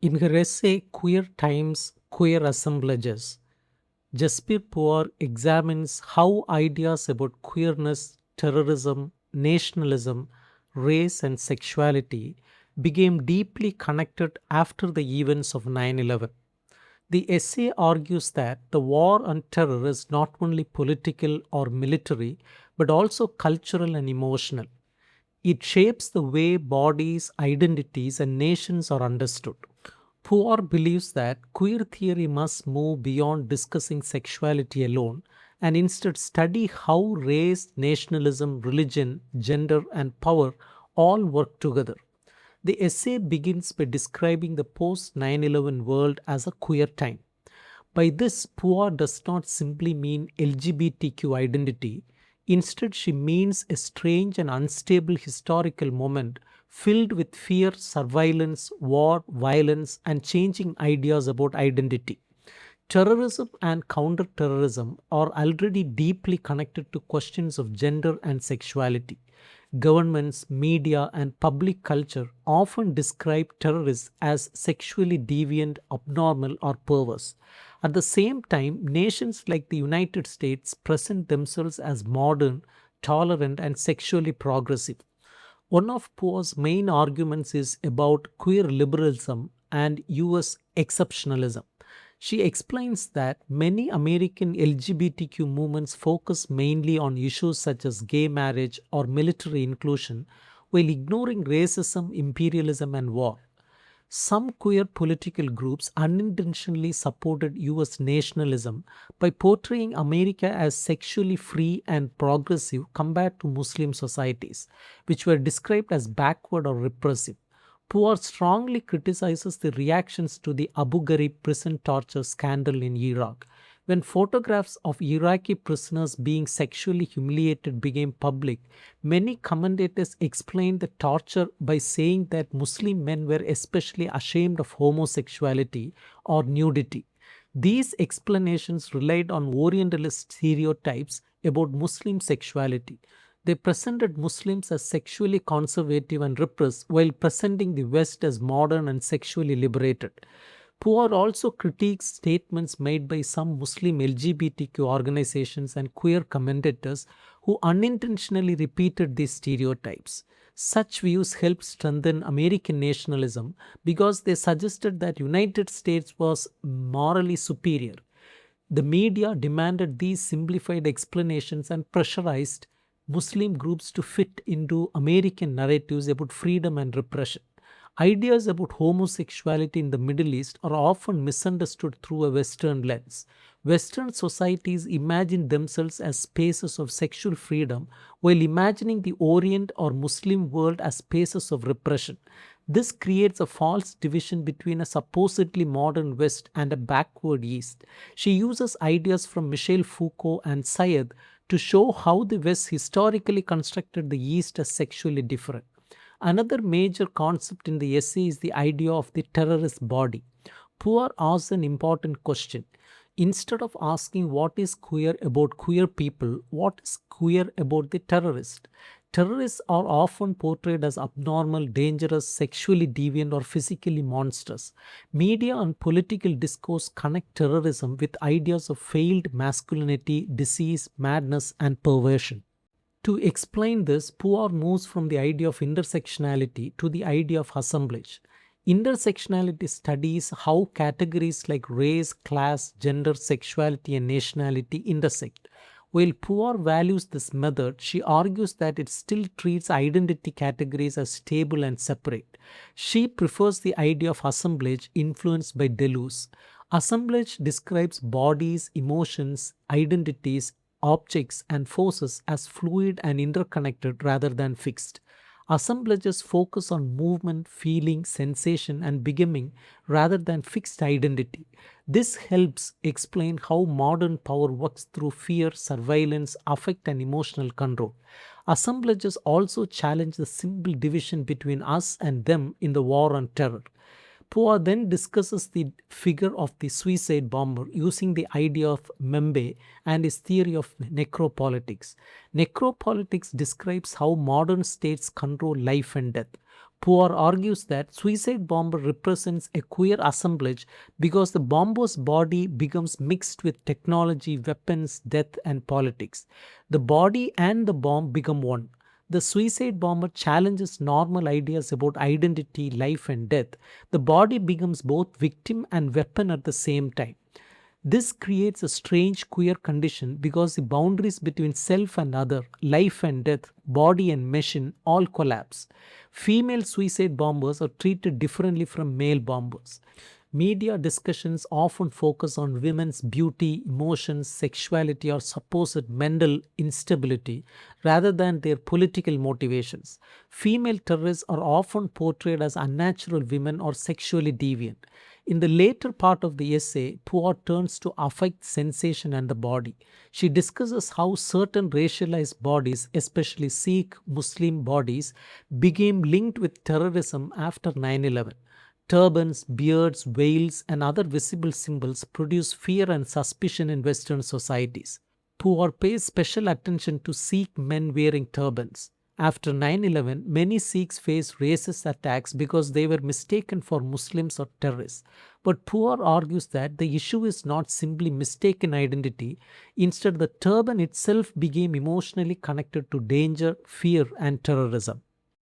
In her essay Queer Times, Queer Assemblages, Jasbir Puar examines how ideas about queerness, terrorism, nationalism, race, and sexuality became deeply connected after the events of 9/11. The essay argues that the war on terror is not only political or military, but also cultural and emotional. It shapes the way bodies, identities, and nations are understood. Puar believes that queer theory must move beyond discussing sexuality alone and instead study how race, nationalism, religion, gender, and power all work together. The essay begins by describing the post 9/11 world as a queer time. By this, Puar does not simply mean LGBTQ identity. Instead, she means a strange and unstable historical moment filled with fear, surveillance, war, violence, and changing ideas about identity. Terrorism and counterterrorism are already deeply connected to questions of gender and sexuality. Governments, media, and public culture often describe terrorists as sexually deviant, abnormal, or perverse. At the same time, nations like the United States present themselves as modern, tolerant, and sexually progressive. One of Poe's main arguments is about queer liberalism and US exceptionalism. She explains that many American LGBTQ movements focus mainly on issues such as gay marriage or military inclusion while ignoring racism, imperialism, and war. Some queer political groups unintentionally supported US nationalism by portraying America as sexually free and progressive compared to Muslim societies, which were described as backward or repressive. Puar strongly criticizes the reactions to the Abu Ghraib prison torture scandal in Iraq. When photographs of Iraqi prisoners being sexually humiliated became public, many commentators explained the torture by saying that Muslim men were especially ashamed of homosexuality or nudity. These explanations relied on Orientalist stereotypes about Muslim sexuality. They presented Muslims as sexually conservative and repressed while presenting the West as modern and sexually liberated. Puar also critiques statements made by some Muslim LGBTQ organizations and queer commentators who unintentionally repeated these stereotypes. Such views helped strengthen American nationalism because they suggested that United States was morally superior. The media demanded these simplified explanations and pressurized Muslim groups to fit into American narratives about freedom and repression. Ideas about homosexuality in the Middle East are often misunderstood through a Western lens. Western societies imagine themselves as spaces of sexual freedom while imagining the Orient or Muslim world as spaces of repression. This creates a false division between a supposedly modern West and a backward East. She uses ideas from Michel Foucault and Syed to show how the West historically constructed the East as sexually different. Another major concept in the essay is the idea of the terrorist body. Puar asks an important question. Instead of asking what is queer about queer people, what is queer about the terrorist? Terrorists are often portrayed as abnormal, dangerous, sexually deviant, or physically monstrous. Media and political discourse connect terrorism with ideas of failed masculinity, disease, madness, and perversion. To explain this, Puar moves from the idea of intersectionality to the idea of assemblage. Intersectionality studies how categories like race, class, gender, sexuality, and nationality intersect. While Puar values this method, she argues that it still treats identity categories as stable and separate. She prefers the idea of assemblage influenced by Deleuze. Assemblage describes bodies, emotions, identities, objects, and forces as fluid and interconnected rather than fixed. Assemblages focus on movement, feeling, sensation, and becoming rather than fixed identity. This helps explain how modern power works through fear, surveillance, affect, and emotional control. Assemblages also challenge the simple division between us and them in the war on terror. Poa then discusses the figure of the suicide bomber using the idea of Membe and his theory of necropolitics. Necropolitics describes how modern states control life and death. Puar argues that suicide bomber represents a queer assemblage because the bomber's body becomes mixed with technology, weapons, death, and politics. The body and the bomb become one. The suicide bomber challenges normal ideas about identity, life, and death. The body becomes both victim and weapon at the same time. This creates a strange queer condition because the boundaries between self and other, life and death, body and machine all collapse. Female suicide bombers are treated differently from male bombers. Media discussions often focus on women's beauty, emotions, sexuality, or supposed mental instability rather than their political motivations. Female terrorists are often portrayed as unnatural women or sexually deviant. In the later part of the essay, Puar turns to affect sensation and the body. She discusses how certain racialized bodies, especially Sikh Muslim bodies, became linked with terrorism after 9/11. Turbans, beards, veils, and other visible symbols produce fear and suspicion in Western societies. Puar pays special attention to Sikh men wearing turbans. After 9/11, many Sikhs faced racist attacks because they were mistaken for Muslims or terrorists. But Puar argues that the issue is not simply mistaken identity. Instead, the turban itself became emotionally connected to danger, fear, and terrorism.